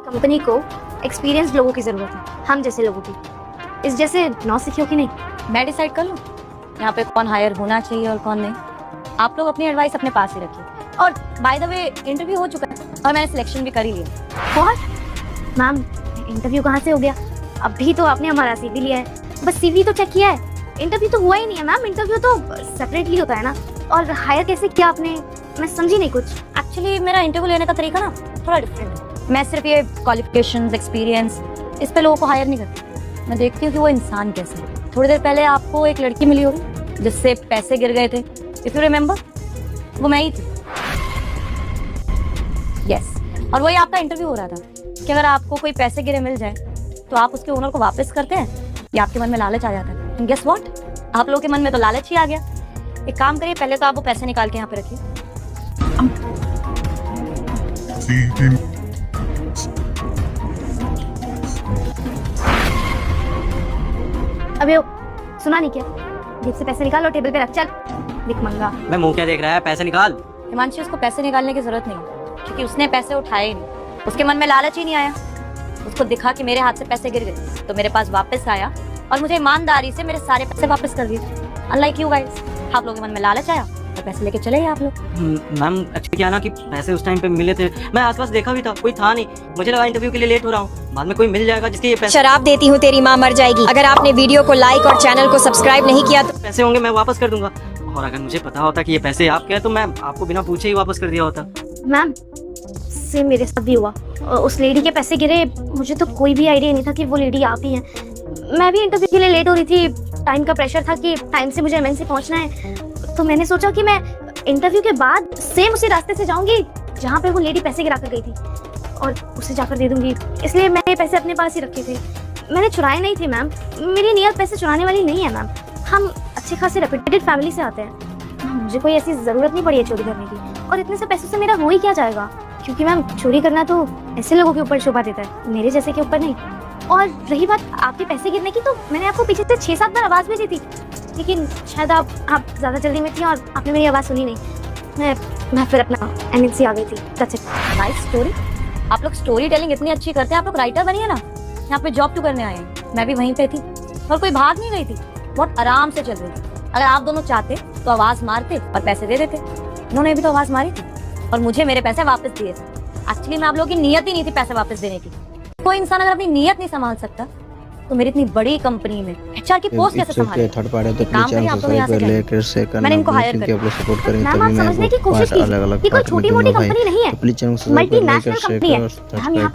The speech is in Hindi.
कंपनी को एक्सपीरियंस लोगों की जरूरत है, हम जैसे लोगों की। इस जैसे नौसिखियों की नहीं। मैं डिसाइड कर लूँ यहाँ पे कौन हायर होना चाहिए और कौन नहीं? आप लोग अपनी एडवाइस अपने पास ही रखिए। और बाय द वे इंटरव्यू हो चुका है और मैंने सिलेक्शन भी कर ही लिया। और मैम इंटरव्यू कहाँ से हो गया? अभी तो आपने हमारा सीवी लिया है, बस सीवी तो चेक किया है, इंटरव्यू तो हुआ ही नहीं है मैम। इंटरव्यू तो सेपरेटली होता है ना। और हायर कैसे किया आपने? मैं समझी नहीं कुछ। एक्चुअली मेरा इंटरव्यू लेने का तरीका ना थोड़ा डिफरेंट है। मैं सिर्फ ये क्वालिफिकेशंस, एक्सपीरियंस इस पे लोगों को हायर नहीं करती। मैं देखती हूँ कि वो इंसान कैसे है। थोड़ी देर पहले आपको एक लड़की मिली होगी जिससे पैसे गिर गए थे, इफ यू रिमेम्बर, वो मैं ही थी। यस, और वही आपका इंटरव्यू हो रहा था कि अगर आपको कोई पैसे गिरे मिल जाए तो आप उसके ओनर को वापस करते हैं या आपके मन में लालच आ जाता है? गेस व्हाट, आप लोगों के मन में तो लालच ही आ गया। एक काम करिए, पहले तो आप वो पैसे निकाल के यहाँ पे रखिए। अबे ओ, सुना नहीं क्या? जेब से पैसे निकाल और टेबल पे रख। चल भिखमंगा। मैं मुंह क्या देख रहा है, पैसे निकाल। हिमांशी, उसको पैसे निकालने की जरूरत नहीं क्योंकि उसने पैसे उठाए ही नहीं। उसके मन में लालच ही नहीं आया। उसको दिखा कि मेरे हाथ से पैसे गिर गए तो मेरे पास वापस आया और मुझे ईमानदारी से मेरे सारे पैसे वापस कर दिए। अनलाइक यू गाइस, आप लोगों के मन में लालच आया तो पैसे लेके चले गए आप लोग। मैम एक्चुअली क्या ना कि पैसे उस टाइम पे मिले थे, मैं आसपास देखा भी था, कोई था नहीं। मुझे लगा इंटरव्यू के लिए लेट हो रहा हूँ, बाद में कोई मिल जाएगा जिसके ये पैसे। शराब देती हूँ तेरी माँ मर जाएगी। अगर आपने वीडियो को लाइक और चैनल को सब्सक्राइब नहीं किया तो पैसे होंगे मैं वापस कर दूंगा। और अगर मुझे पता होता कि ये पैसे आपके हैं तो मैं आपको बिना पूछे ही वापस कर दिया होता। मैम से मेरे साथ भी हुआ। उस लेडी के पैसे गिरे, मुझे तो कोई भी आइडिया नहीं था कि वो लेडी आप ही हैं। मैं भी इंटरव्यू के लिए लेट हो रही थी, टाइम का प्रेशर था कि टाइम से मुझे एमएनसी पहुंचना है। तो मैंने सोचा कि मैं इंटरव्यू के बाद सेम उसी रास्ते से जाऊंगी जहाँ पे वो लेडी पैसे गिरा कर गई थी और उसे जाकर दे दूंगी। इसलिए मैंने पैसे अपने पास ही रखे थे, मैंने चुराए नहीं थे मैम। मेरी नीयत पैसे चुराने वाली नहीं है मैम। हम अच्छे खासे रेपुटेड फैमिली से आते हैं, मुझे कोई ऐसी जरूरत नहीं पड़ी है चोरी करने की। और इतने से पैसों से मेरा हो ही क्या जाएगा? क्योंकि मैम चोरी करना तो ऐसे लोगों के ऊपर शोभा देता है, मेरे जैसे के ऊपर नहीं। और रही बात आपके पैसे गिरने की, तो मैंने आपको पीछे से 6-7 बार आवाज़ भेजी थी, लेकिन शायद आप ज़्यादा जल्दी में थी और आपने मेरी आवाज़ सुनी नहीं। मैं फिर अपना एमएनसी आ गई थी। That's it. Nice story. आप लोग स्टोरी टेलिंग इतनी अच्छी करते हैं, आप लोग राइटर बनिए ना। यहाँ पे जॉब क्यों करने आए हैं? मैं भी वहीं पे थी और कोई भाग नहीं गई थी, बहुत आराम से चल रही थी। अगर आप दोनों चाहते तो आवाज मारते और पैसे दे देते। उन्होंने भी तो आवाज मारी थी और मुझे मेरे पैसे वापस दिए थे। एक्चुअली मैं आप लोगों की नीयत ही नहीं थी पैसे वापस देने की। कोई इंसान अगर अपनी नीयत नहीं संभाल सकता तो मेरी इतनी बड़ी कंपनी में एचआर की पोस्ट कैसे संभाले? थर्ड पार्टी तो काम करिए, आप लोग यहाँ से जाइए। मैंने इनको हायर कर अपलोड सपोर्ट करेंगे मैम, तभी आप मैं समझने की आपको कोशिश 5 अलग-अलग कीजिए, ये कोई छोटी मोटी कंपनी नहीं है, प्लीज चैनल को सब्सक्राइब मल्टीनेशनल शेयर कंपनी है। करो, हम यहाँ